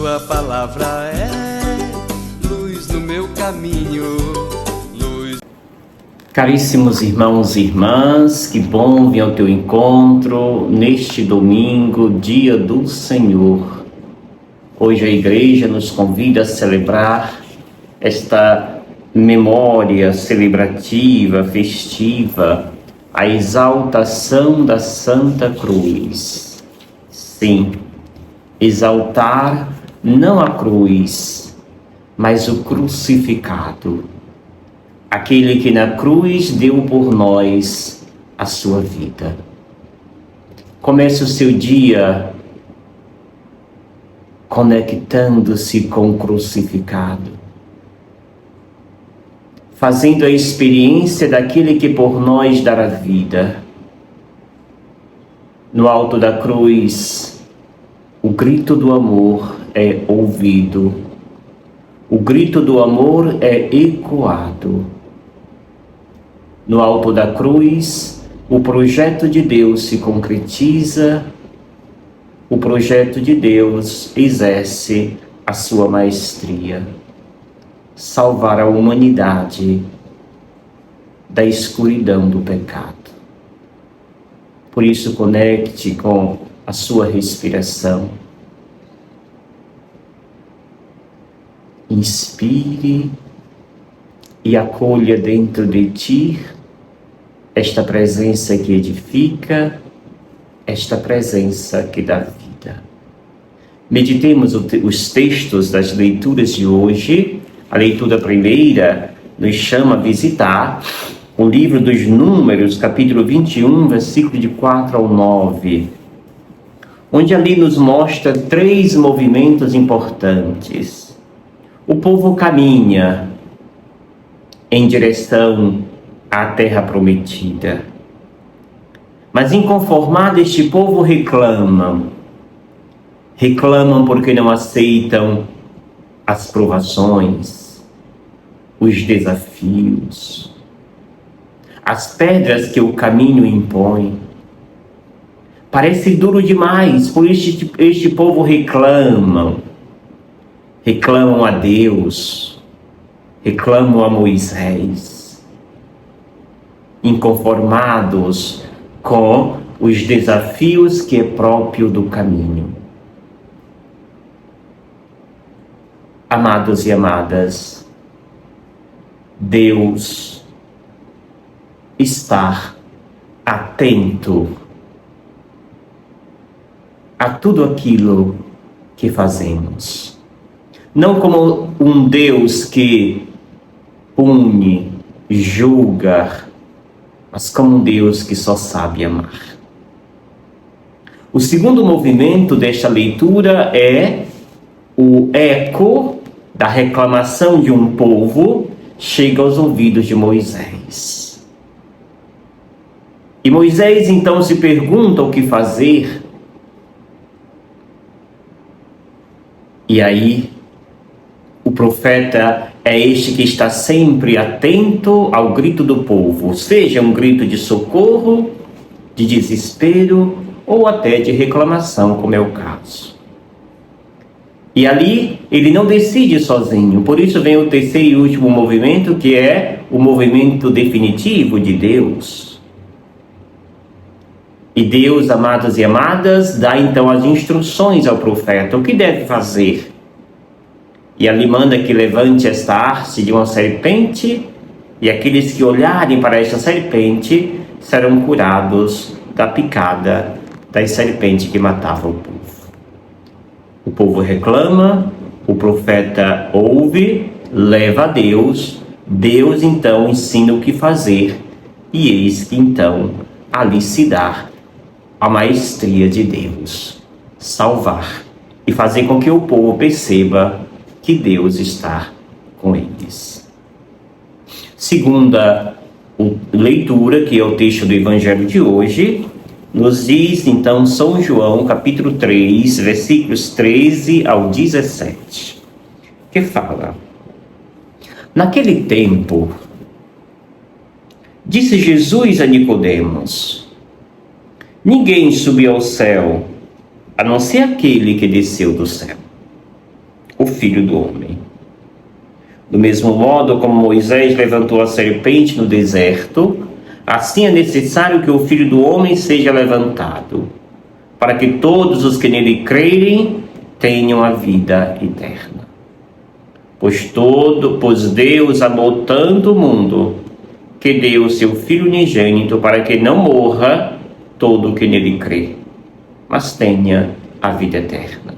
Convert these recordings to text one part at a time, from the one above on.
Tua palavra é luz no meu caminho, luz. Caríssimos irmãos e irmãs, que bom vir ao teu encontro neste domingo, dia do Senhor. Hoje a igreja nos convida a celebrar esta memória celebrativa, festiva, a exaltação da Santa Cruz. Sim, exaltar não a cruz, mas o crucificado. Aquele que na cruz deu por nós a sua vida. Comece o seu dia conectando-se com o crucificado, fazendo a experiência daquele que por nós dará vida. No alto da cruz, o grito do amor é ouvido, o grito do amor é ecoado. No alto da cruz, o projeto de Deus se concretiza, o projeto de Deus exerce a sua maestria. Salvar a humanidade da escuridão do pecado. Por isso, conecte com a sua respiração. Inspire e acolha dentro de ti esta presença que edifica, esta presença que dá vida. Meditemos os textos das leituras de hoje. A leitura primeira nos chama a visitar o livro dos Números, capítulo 21, versículo de 4 ao 9, onde ali nos mostra 3 movimentos importantes. O povo caminha em direção à terra prometida, mas inconformado este povo reclamam porque não aceitam as provações, os desafios, as pedras que o caminho impõe. Parece duro demais, por isso este povo reclamam a Deus, reclamam a Moisés, inconformados com os desafios que é próprio do caminho. Amados e amadas, Deus está atento a tudo aquilo que fazemos. Não como um Deus que pune, julga, mas como um Deus que só sabe amar. O segundo movimento desta leitura é o eco da reclamação de um povo chega aos ouvidos de Moisés. E Moisés então se pergunta o que fazer. E aí, o profeta é este que está sempre atento ao grito do povo, seja um grito de socorro, de desespero ou até de reclamação, como é o caso. E ali ele não decide sozinho, por isso vem o terceiro e último movimento, que é o movimento definitivo de Deus. E Deus, amados e amadas, dá então as instruções ao profeta, o que deve fazer. E ali manda que levante esta haste de uma serpente, e aqueles que olharem para esta serpente serão curados da picada da serpente que matava o povo. O povo reclama, o profeta ouve, leva a Deus, Deus então ensina o que fazer, e eis que então ali se dá a maestria de Deus, salvar e fazer com que o povo perceba que Deus está com eles. Segunda leitura, que é o texto do Evangelho de hoje, nos diz então São João, capítulo 3, versículos 13 ao 17, que fala: Naquele tempo, disse Jesus a Nicodemos: Ninguém subiu ao céu, a não ser aquele que desceu do céu, o Filho do Homem. Do mesmo modo como Moisés levantou a serpente no deserto, assim é necessário que o Filho do Homem seja levantado, para que todos os que nele crerem tenham a vida eterna. Pois Deus amou tanto o mundo, que deu o seu Filho unigênito, para que não morra todo o que nele crê, mas tenha a vida eterna.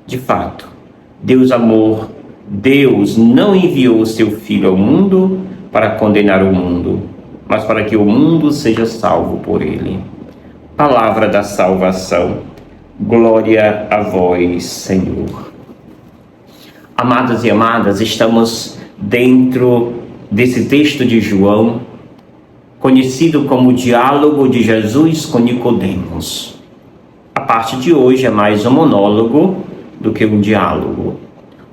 De fato, Deus não enviou o seu Filho ao mundo para condenar o mundo, mas para que o mundo seja salvo por ele. Palavra da salvação. Glória a vós, Senhor. Amados e amadas, estamos dentro desse texto de João, conhecido como o diálogo de Jesus com Nicodemos. A parte de hoje é mais um monólogo do que um diálogo,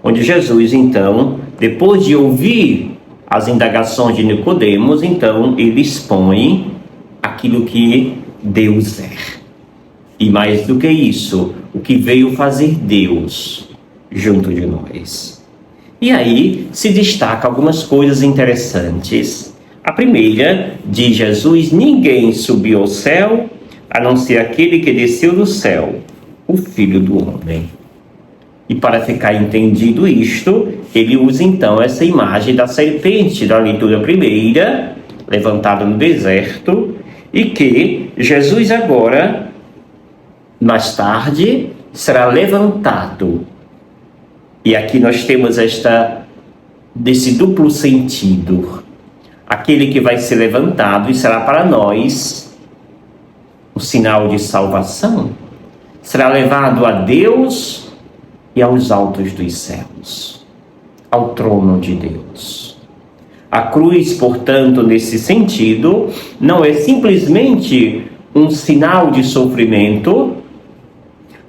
onde Jesus, então, depois de ouvir as indagações de Nicodemos, então ele expõe aquilo que Deus é. E mais do que isso, o que veio fazer Deus junto de nós. E aí se destaca algumas coisas interessantes. A primeira, diz Jesus: ninguém subiu ao céu, a não ser aquele que desceu do céu, o Filho do Homem. E para ficar entendido isto, ele usa então essa imagem da serpente da leitura primeira, levantada no deserto, e que Jesus agora, mais tarde, será levantado. E aqui nós temos desse duplo sentido. Aquele que vai ser levantado e será para nós um sinal de salvação, será levado a Deus e aos altos dos céus, ao trono de Deus. A cruz, portanto, nesse sentido, não é simplesmente um sinal de sofrimento,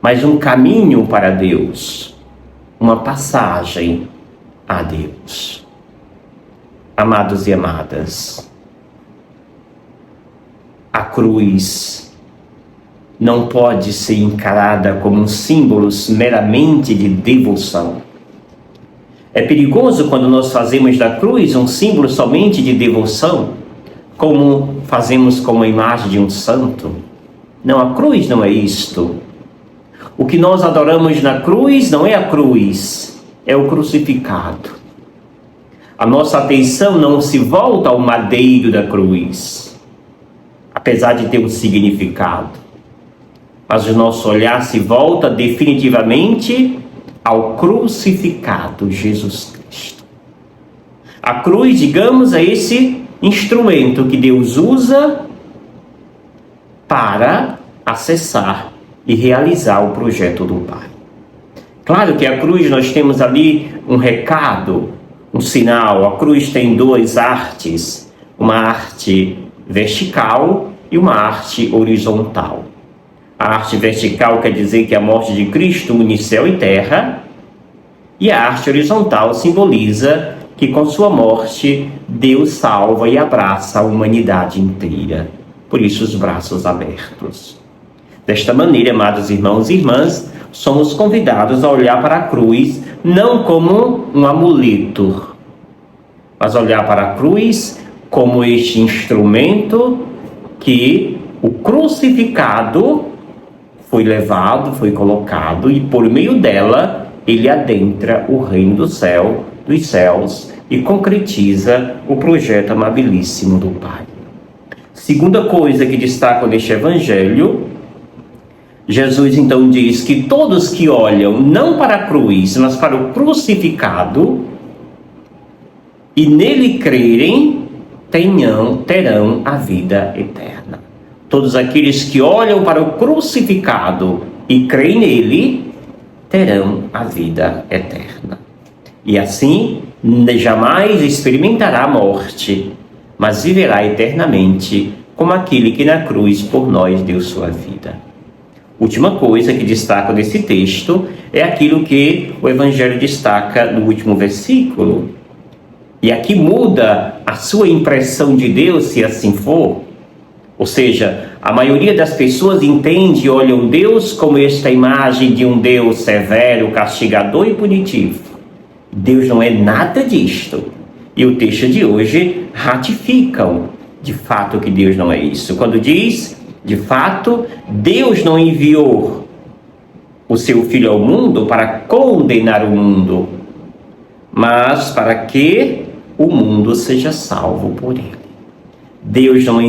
mas um caminho para Deus, uma passagem a Deus. Amados e amadas, a cruz não pode ser encarada como um símbolo meramente de devoção. É perigoso quando nós fazemos da cruz um símbolo somente de devoção, como fazemos com a imagem de um santo. Não, a cruz não é isto. O que nós adoramos na cruz não é a cruz, é o crucificado. A nossa atenção não se volta ao madeiro da cruz, apesar de ter um significado. Mas o nosso olhar se volta definitivamente ao crucificado Jesus Cristo. A cruz, digamos, é esse instrumento que Deus usa para acessar e realizar o projeto do Pai. Claro que a cruz, nós temos ali um recado, um sinal. A cruz tem duas artes, uma arte vertical e uma arte horizontal. A arte vertical quer dizer que a morte de Cristo une céu e terra, e a arte horizontal simboliza que com sua morte Deus salva e abraça a humanidade inteira. Por isso os braços abertos. Desta maneira, amados irmãos e irmãs, somos convidados a olhar para a cruz não como um amuleto, mas olhar para a cruz como este instrumento que o crucificado foi levado, foi colocado, e por meio dela ele adentra o reino do céu, dos céus, e concretiza o projeto amabilíssimo do Pai. Segunda coisa que destaco neste evangelho, Jesus então diz que todos que olham não para a cruz, mas para o crucificado, e nele crerem, terão a vida eterna. Todos aqueles que olham para o crucificado e creem nele, terão a vida eterna. E assim, jamais experimentará a morte, mas viverá eternamente como aquele que na cruz por nós deu sua vida. Última coisa que destaco nesse texto é aquilo que o Evangelho destaca no último versículo. E aqui muda a sua impressão de Deus, se assim for. Ou seja, A maioria das pessoas entende e olham Deus como esta imagem de um Deus severo, castigador e punitivo. Deus não é nada disto. E o texto de hoje ratifica de fato que Deus não é isso. Quando diz, de fato, Deus não enviou o seu Filho ao mundo para condenar o mundo, mas para que o mundo seja salvo por ele. Deus não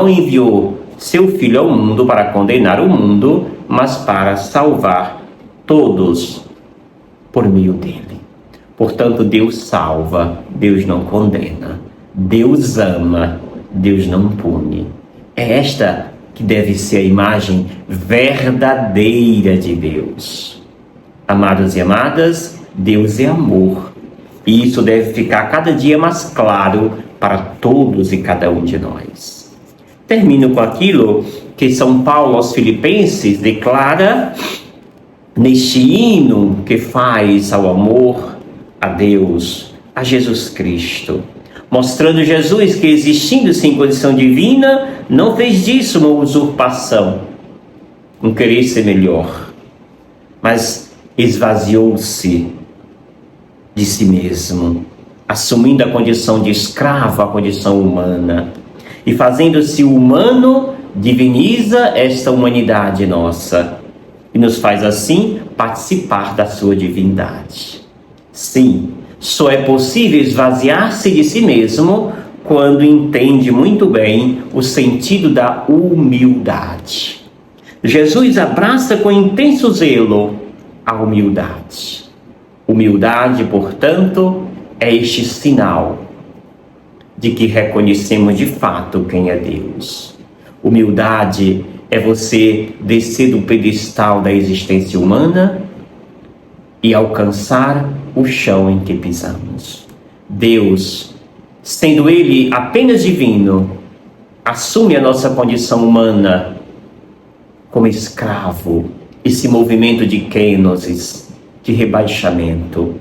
enviou seu Filho ao mundo para condenar o mundo, mas para salvar todos por meio dele. Portanto, Deus salva, Deus não condena. Deus ama, Deus não pune. É esta que deve ser a imagem verdadeira de Deus. Amados e amadas, Deus é amor. E isso deve ficar cada dia mais claro para todos e cada um de nós. Termino com aquilo que São Paulo aos Filipenses declara neste hino que faz ao amor, a Deus, a Jesus Cristo, mostrando Jesus que, existindo-se em condição divina, não fez disso uma usurpação, um querer ser melhor, mas esvaziou-se de si mesmo, assumindo a condição de escravo, a condição humana, e fazendo-se humano, diviniza esta humanidade nossa, e nos faz assim participar da sua divindade. Sim, só é possível esvaziar-se de si mesmo quando entende muito bem o sentido da humildade. Jesus abraça com intenso zelo a humildade. Humildade, portanto, é este sinal de que reconhecemos de fato quem é Deus. Humildade é você descer do pedestal da existência humana e alcançar o chão em que pisamos. Deus, sendo Ele apenas divino, assume a nossa condição humana como escravo, esse movimento de kenosis, de rebaixamento,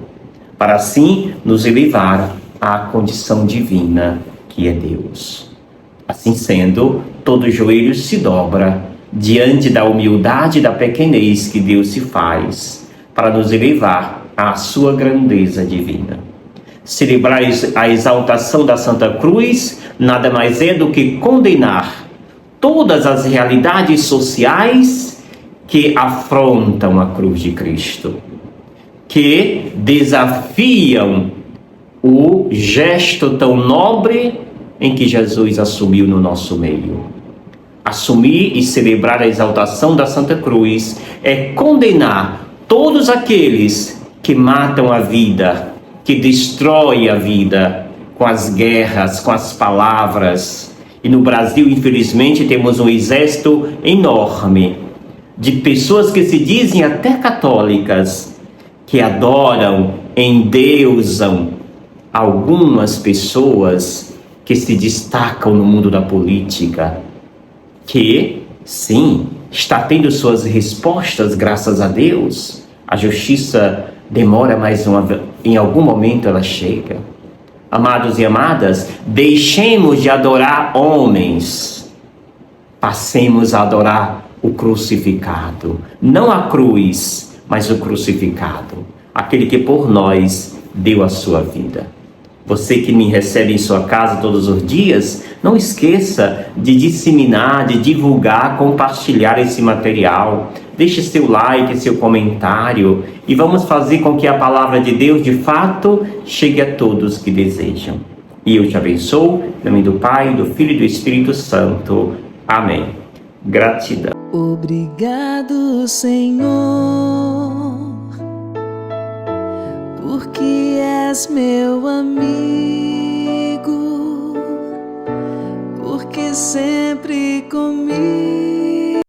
para assim nos elevar à condição divina que é Deus. Assim sendo, todo joelho se dobra diante da humildade e da pequenez que Deus se faz para nos elevar à sua grandeza divina. Celebrar a exaltação da Santa Cruz nada mais é do que condenar todas as realidades sociais que afrontam a cruz de Cristo, que desafiam o gesto tão nobre em que Jesus assumiu no nosso meio. Assumir e celebrar a exaltação da Santa Cruz é condenar todos aqueles que matam a vida, que destroem a vida com as guerras, com as palavras. E no Brasil, infelizmente, temos um exército enorme de pessoas que se dizem até católicas, que adoram, endeusam algumas pessoas que se destacam no mundo da política, que, sim, está tendo suas respostas graças a Deus. A justiça demora, mas em algum momento ela chega. Amados e amadas, deixemos de adorar homens, passemos a adorar o crucificado. Não a cruz, mas o crucificado, aquele que por nós deu a sua vida. Você que me recebe em sua casa todos os dias, não esqueça de disseminar, de divulgar, compartilhar esse material. Deixe seu like, seu comentário e vamos fazer com que a palavra de Deus, de fato, chegue a todos que desejam. E eu te abençoo, em nome do Pai, do Filho e do Espírito Santo. Amém. Gratidão. Obrigado, Senhor, porque és meu amigo, porque sempre comigo